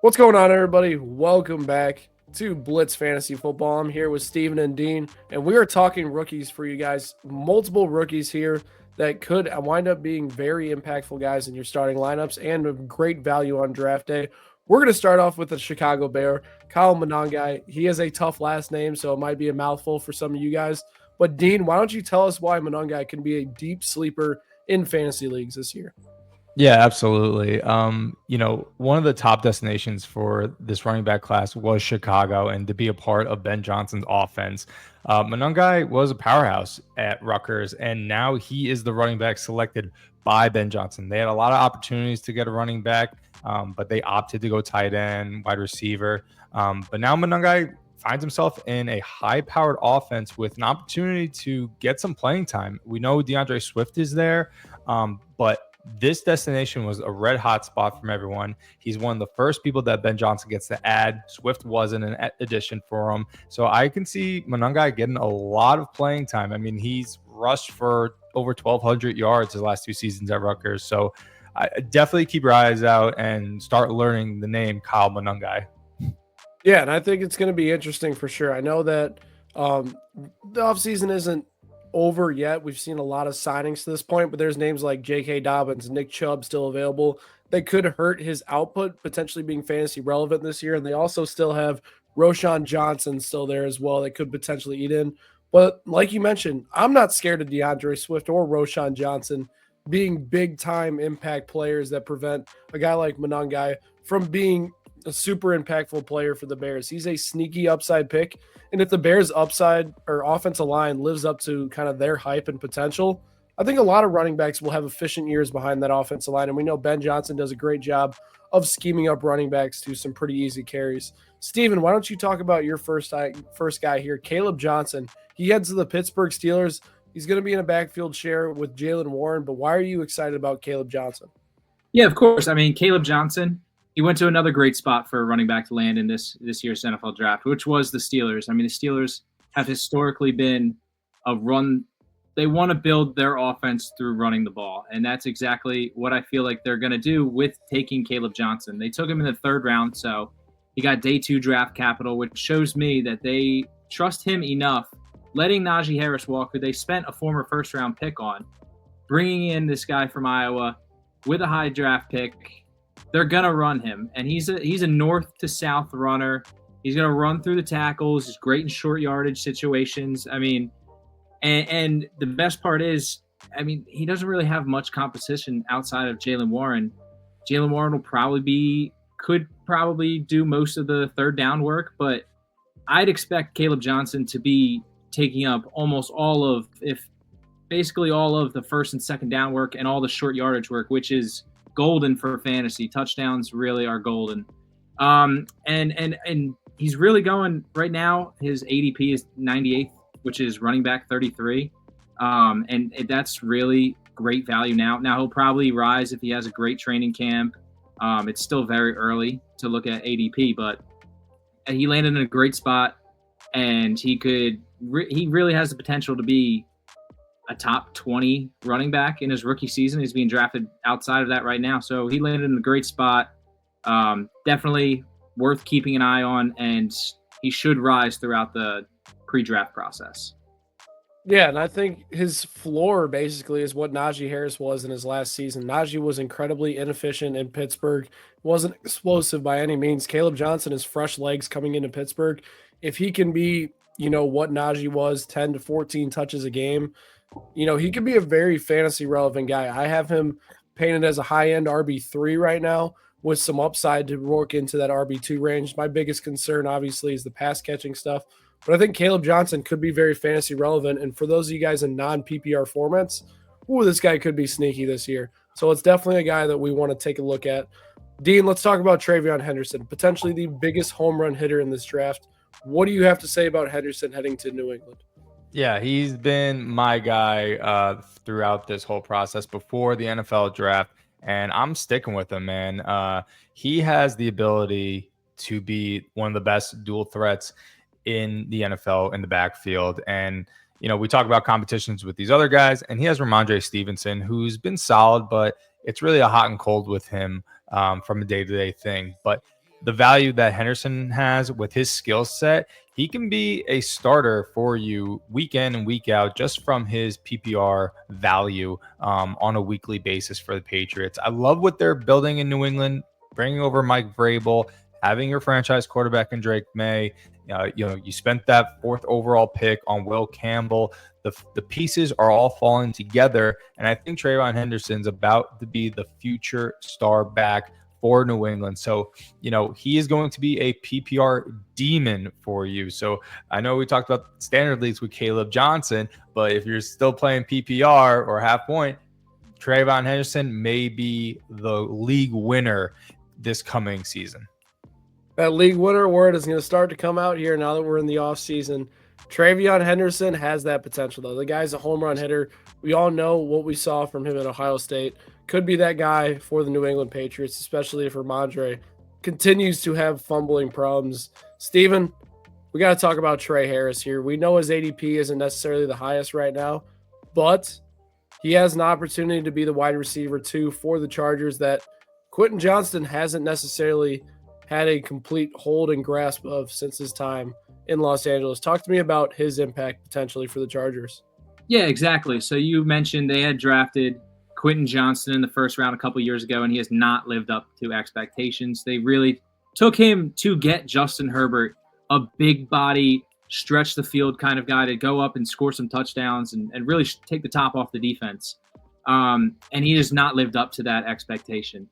What's going on, everybody? Welcome back to Blitz Fantasy Football. I'm here with Steven and Dean, and we are talking rookies for you guys. Multiple rookies here that could wind up being very impactful guys in your starting lineups and of great value on draft day. We're going to start off with the Chicago Bear, Kyle Monangai. He has a tough last name, so it might be a mouthful for some of you guys. But Dean, why don't you tell us why Monangai can be a deep sleeper in fantasy leagues this year? Yeah, absolutely. One of the top destinations for this running back class was Chicago, and to be a part of Ben Johnson's offense. Monangai was a powerhouse at Rutgers, and now he is the running back selected by Ben Johnson. They had a lot of opportunities to get a running back, but they opted to go tight end, wide receiver. But now Monangai finds himself in a high-powered offense with an opportunity to get some playing time. We know DeAndre Swift is there, but this destination was a red hot spot from everyone. He's one of the first people that Ben Johnson gets to add. Swift wasn't an addition for him. So I can see Monangai getting a lot of playing time. I mean, he's rushed for over 1,200 yards his last two seasons at Rutgers. So I definitely keep your eyes out and start learning the name Kyle Monangai. Yeah, and I think it's going to be interesting for sure. I know that the offseason isn't over yet. We've seen a lot of signings to this point, but there's names like J.K. Dobbins, Nick Chubb still available. That could hurt his output, potentially being fantasy relevant this year. And they also still have Roschon Johnson still there as well that could potentially eat in. But like you mentioned, I'm not scared of DeAndre Swift or Roschon Johnson being big time impact players that prevent a guy like Monangai from being a super impactful player for the Bears. He's a sneaky upside pick. And if the Bears' upside or offensive line lives up to kind of their hype and potential, I think a lot of running backs will have efficient years behind that offensive line. And we know Ben Johnson does a great job of scheming up running backs to some pretty easy carries. Steven, why don't you talk about your first guy here, Kaleb Johnson? He heads to the Pittsburgh Steelers. He's going to be in a backfield share with Jaylen Warren, but why are you excited about Kaleb Johnson? Yeah, of course. I mean, Kaleb Johnson, he went to another great spot for a running back to land in this year's NFL draft, which was the Steelers. I mean, the Steelers have historically been a run. They want to build their offense through running the ball, and that's exactly what I feel like they're going to do with taking Kaleb Johnson. They took him in the third round, so he got day 2 draft capital, which shows me that they trust him enough, letting Najee Harris walk, who they spent a former first-round pick on, bringing in this guy from Iowa with a high draft pick. They're gonna run him, and he's a north to south runner. He's gonna run through the tackles. He's great in short yardage situations. I mean, and the best part is, I mean, he doesn't really have much competition outside of Jaylen Warren. Jaylen Warren could probably do most of the third down work, but I'd expect Kaleb Johnson to be taking up almost basically all of the first and second down work and all the short yardage work, which is golden for fantasy. Touchdowns really are golden. And he's really going right now. His ADP is 98th, which is running back 33. And that's really great value now. Now he'll probably rise if he has a great training camp. It's still very early to look at ADP, but he landed in a great spot, and he really has the potential to be a top 20 running back in his rookie season. He's being drafted outside of that right now. So he landed in a great spot. Definitely worth keeping an eye on, and he should rise throughout the pre-draft process. Yeah, and I think his floor basically is what Najee Harris was in his last season. Najee was incredibly inefficient in Pittsburgh, wasn't explosive by any means. Kaleb Johnson is fresh legs coming into Pittsburgh. If he can be, what Najee was, 10 to 14 touches a game, he could be a very fantasy relevant guy. I have him painted as a high-end RB3 right now with some upside to work into that RB2 range. My biggest concern, obviously, is the pass catching stuff. But I think Kaleb Johnson could be very fantasy relevant. And for those of you guys in non-PPR formats, this guy could be sneaky this year. So it's definitely a guy that we want to take a look at. Dean, let's talk about TreVeyon Henderson, potentially the biggest home run hitter in this draft. What do you have to say about Henderson heading to New England? Yeah, he's been my guy throughout this whole process before the NFL draft, and I'm sticking with him, man. He has the ability to be one of the best dual threats in the NFL in the backfield. And, we talk about competitions with these other guys, and he has Ramondre Stevenson, who's been solid, but it's really a hot and cold with him from a day-to-day thing. But the value that Henderson has with his skill set, he can be a starter for you week in and week out just from his PPR value on a weekly basis for the Patriots. I love what they're building in New England, bringing over Mike Vrabel, having your franchise quarterback in Drake May. You spent that 4th overall pick on Will Campbell. The pieces are all falling together, and I think TreVeyon Henderson's about to be the future star back for New England. So, he is going to be a PPR demon for you. So I know we talked about standard leagues with Kaleb Johnson, but if you're still playing PPR or half point, TreVeyon Henderson may be the league winner this coming season. That league winner word is going to start to come out here now that we're in the offseason. TreVeyon Henderson has that potential, though. The guy's a home run hitter. We all know what we saw from him at Ohio State. Could be that guy for the New England Patriots, especially if Ramondre continues to have fumbling problems. Steven, we got to talk about Tre Harris here. We know his ADP isn't necessarily the highest right now, but he has an opportunity to be the wide receiver, too, for the Chargers that Quentin Johnston hasn't necessarily had a complete hold and grasp of since his time in Los Angeles. Talk to me about his impact potentially for the Chargers. Yeah, exactly. So you mentioned they had drafted Quentin Johnston in the first round a couple years ago, and he has not lived up to expectations. They really took him to get Justin Herbert, a big body, stretch the field kind of guy to go up and score some touchdowns and really take the top off the defense. And he has not lived up to that expectation.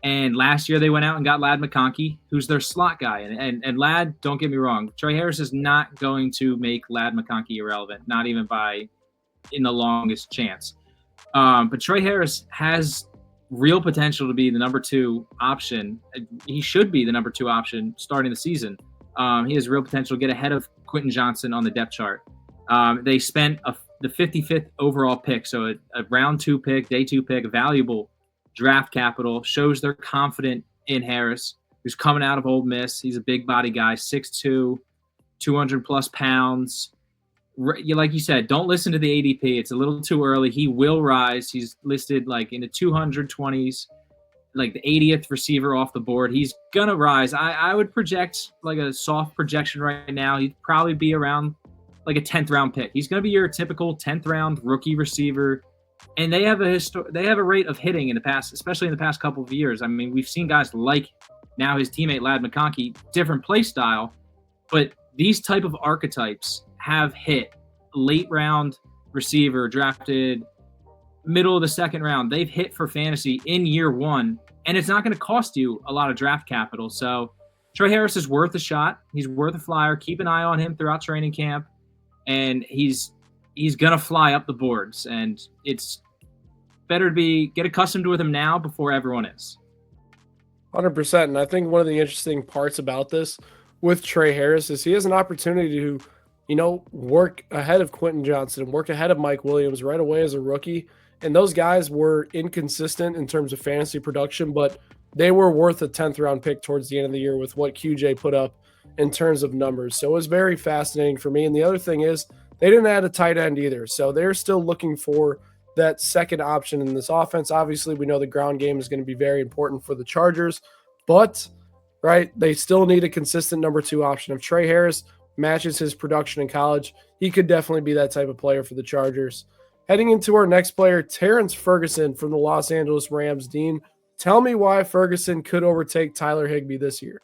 And last year they went out and got Ladd McConkey, who's their slot guy. And Ladd, don't get me wrong, Tre Harris is not going to make Ladd McConkey irrelevant, not even by in the longest chance. But Tre Harris has real potential to be the number 2 option. He should be the number 2 option starting the season. He has real potential to get ahead of Quentin Johnston on the depth chart. They spent the 55th overall pick, so a round 2 pick, day 2 pick, valuable draft capital, shows they're confident in Harris, who's coming out of Ole Miss. He's a big body guy, 6'2", 200 plus pounds. Like you said, don't listen to the ADP. It's a little too early. He will rise. He's listed like in the 220s, like the 80th receiver off the board. He's going to rise. I would project like a soft projection right now. He'd probably be around like a 10th round pick. He's going to be your typical 10th round rookie receiver. And they have a rate of hitting in the past, especially in the past couple of years. I mean, we've seen guys like now his teammate Ladd McConkey, different play style, but these type of archetypes have hit. Late round receiver drafted middle of the 2nd round. They've hit for fantasy in year 1, and it's not going to cost you a lot of draft capital. So Tre Harris is worth a shot. He's worth a flyer. Keep an eye on him throughout training camp, and he's going to fly up the boards, and it's better to get accustomed with him now before everyone is. 100%. And I think one of the interesting parts about this with Tre Harris is he has an opportunity to, work ahead of Quentin Johnston, work ahead of Mike Williams right away as a rookie. And those guys were inconsistent in terms of fantasy production, but they were worth a 10th round pick towards the end of the year with what QJ put up in terms of numbers. So it was very fascinating for me. And the other thing is, they didn't add a tight end either. So they're still looking for that second option in this offense. Obviously, we know the ground game is going to be very important for the Chargers, but they still need a consistent number 2 option. If Tre Harris matches his production in college, he could definitely be that type of player for the Chargers. Heading into our next player, Terrance Ferguson from the Los Angeles Rams. Dean, tell me why Ferguson could overtake Tyler Higbee this year.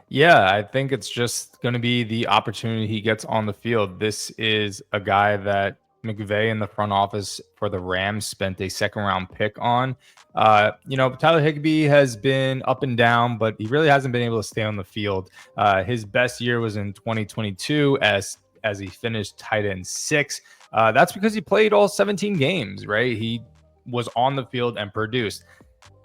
Yeah, I think it's just going to be the opportunity he gets on the field. This is a guy that McVay in the front office for the Rams spent a 2nd round pick on. Tyler Higbee has been up and down, but he really hasn't been able to stay on the field. His best year was in 2022 as he finished tight end 6. That's because he played all 17 games, right? He was on the field and produced.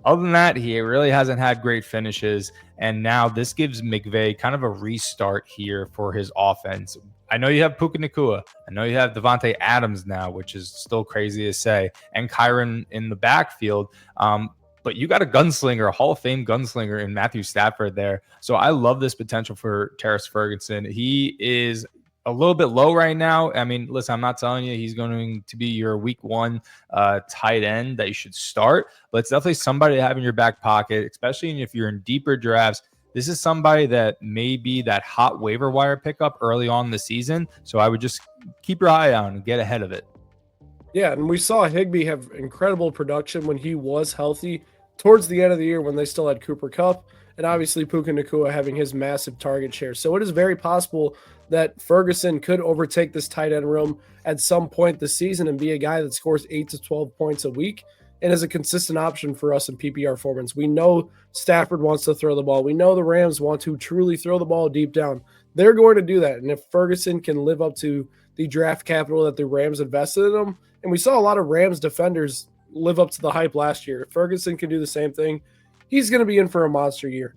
Other than that, he really hasn't had great finishes, and now this gives McVay kind of a restart here for his offense. I know you have Puka Nacua. I know you have Devontae Adams now, which is still crazy to say, and Kyron in the backfield. But you got a gunslinger, a Hall of Fame gunslinger in Matthew Stafford there. So I love this potential for Terrance Ferguson. He is a little bit low right now. I mean, listen, I'm not telling you he's going to be your week 1 tight end that you should start, but it's definitely somebody to have in your back pocket, especially if you're in deeper drafts. this is somebody that may be that hot waiver wire pickup early on in the season. So I would just keep your eye on and get ahead of it. Yeah, and we saw Higbee have incredible production when he was healthy towards the end of the year when they still had Cooper Kupp, and obviously Puka Nacua having his massive target share. So it is very possible that Ferguson could overtake this tight end room at some point this season and be a guy that scores 8 to 12 points a week and is a consistent option for us in PPR formats. We know Stafford wants to throw the ball. We know the Rams want to truly throw the ball deep down. They're going to do that. And if Ferguson can live up to the draft capital that the Rams invested in him, and we saw a lot of Rams defenders live up to the hype last year. If Ferguson can do the same thing, he's going to be in for a monster year.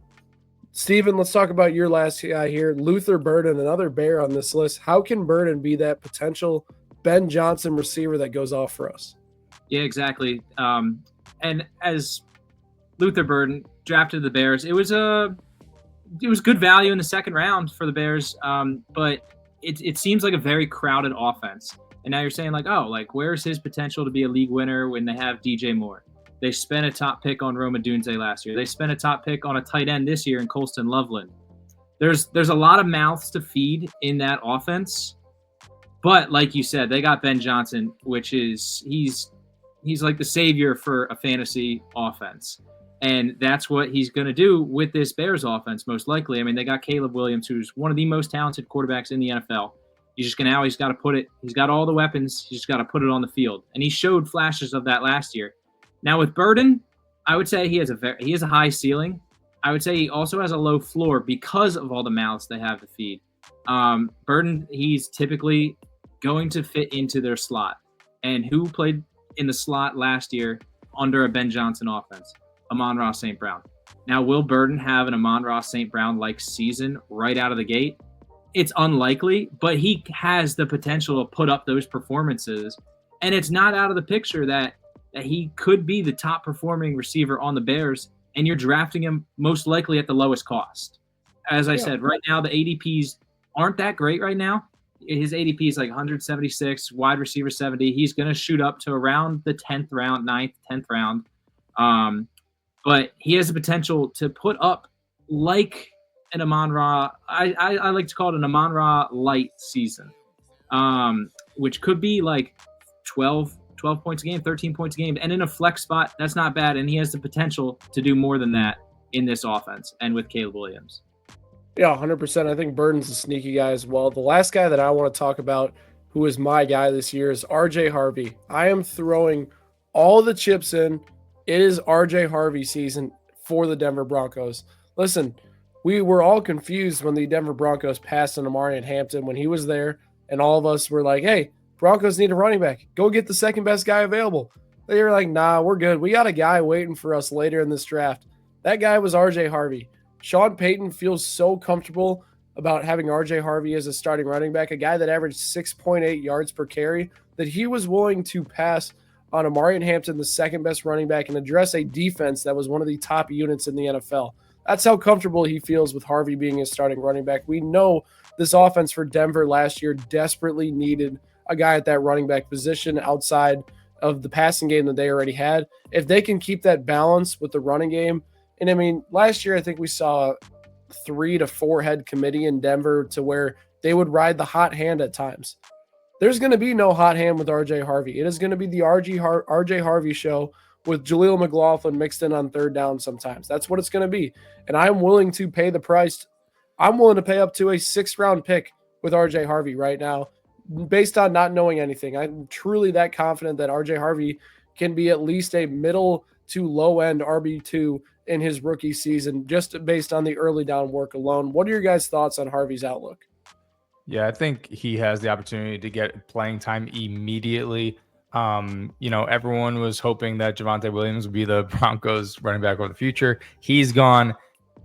Steven, let's talk about your last guy here. Luther Burden, another Bear on this list. How can Burden be that potential Ben Johnson receiver that goes off for us? Yeah, exactly. And as Luther Burden drafted the Bears, it was good value in the second round for the Bears, but it seems like a very crowded offense. And now you're saying where's his potential to be a league winner when they have DJ Moore? They spent a top pick on Rome Odunze last year. They spent a top pick on a tight end this year in Colston Loveland. There's a lot of mouths to feed in that offense. But like you said, they got Ben Johnson, which is he's like the savior for a fantasy offense. And that's what he's going to do with this Bears offense, most likely. I mean, they got Caleb Williams, who's one of the most talented quarterbacks in the NFL. He's got all the weapons. He's just got to put it on the field. And he showed flashes of that last year. Now with Burden, I would say he has a high ceiling. I would say he also has a low floor because of all the mouths they have to feed. Burden, he's typically going to fit into their slot. And who played in the slot last year under a Ben Johnson offense? Amon-Ra St. Brown. Now, will Burden have an Amon-Ra St. Brown-like season right out of the gate? It's unlikely, but he has the potential to put up those performances. And it's not out of the picture that he could be the top performing receiver on the Bears, and you're drafting him most likely at the lowest cost. As I said, right now, the ADPs aren't that great right now. His ADP is like 176, wide receiver 70. He's going to shoot up to around the 10th round, 9th, 10th round. But he has the potential to put up like an Amon-Ra. I like to call it an Amon-Ra light season, which could be like 12 points a game, 13 points a game. And in a flex spot, that's not bad. And he has the potential to do more than that in this offense and with Caleb Williams. Yeah, 100%. I think Burden's a sneaky guy as well. The last guy that I want to talk about, who is my guy this year, is RJ Harvey. I am throwing all the chips in. It is RJ Harvey season for the Denver Broncos. Listen, we were all confused when the Denver Broncos passed on Amari Hampton when he was there, and all of us were like, hey, Broncos need a running back. Go get the second best guy available. They were like, nah, we're good. We got a guy waiting for us later in this draft. That guy was RJ Harvey. Sean Payton feels so comfortable about having RJ Harvey as a starting running back, a guy that averaged 6.8 yards per carry, that he was willing to pass on Amari Hampton, the second best running back, and address a defense that was one of the top units in the NFL. That's how comfortable he feels with Harvey being his starting running back. We know this offense for Denver last year desperately needed a guy at that running back position outside of the passing game that they already had. If they can keep that balance with the running game, and I mean, last year I think we saw 3 to 4 head committee in Denver to where they would ride the hot hand at times. There's going to be no hot hand with RJ Harvey. It is going to be the RJ Harvey show with Jaleel McLaughlin mixed in on third down sometimes. That's what it's going to be. And I'm willing to pay the price. I'm willing to pay up to a 6th round pick with RJ Harvey right now based on not knowing anything. I'm truly that confident that RJ Harvey can be at least a middle to low end RB2 in his rookie season just based on the early down work alone. What are your guys' thoughts on Harvey's outlook? Yeah, I think he has the opportunity to get playing time immediately. Everyone was hoping that Javonte Williams would be the Broncos running back of the future. He's gone.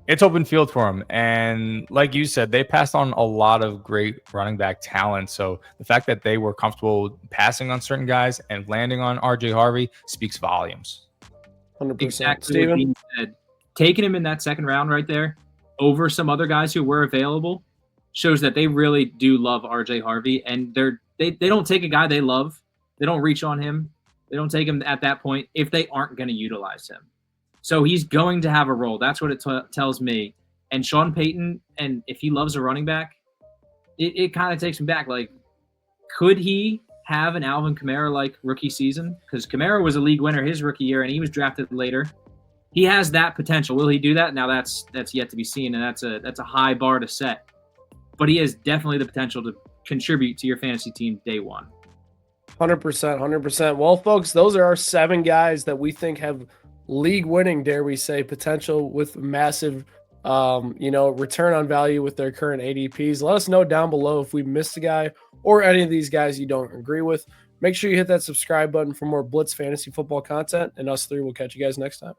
It's open field for him. And like you said, they passed on a lot of great running back talent. So the fact that they were comfortable passing on certain guys and landing on RJ Harvey speaks volumes. 100%. Exactly what Dean said. Taking him in that second round right there over some other guys who were available shows that they really do love RJ Harvey, and they don't take a guy they love. They don't reach on him. They don't take him at that point if they aren't going to utilize him. So he's going to have a role. That's what it tells me. And Sean Payton, and if he loves a running back, it kind of takes me back. Like, could he have an Alvin Kamara-like rookie season? Because Kamara was a league winner his rookie year, and he was drafted later. He has that potential. Will he do that? Now that's yet to be seen, and that's a high bar to set. But he has definitely the potential to contribute to your fantasy team day one. 100%, 100%. Well, folks, those are our 7 guys that we think have league-winning, dare we say, potential with massive, return on value with their current ADPs. Let us know down below if we missed a guy or any of these guys you don't agree with. Make sure you hit that subscribe button for more Blitz fantasy football content, and us 3 will catch you guys next time.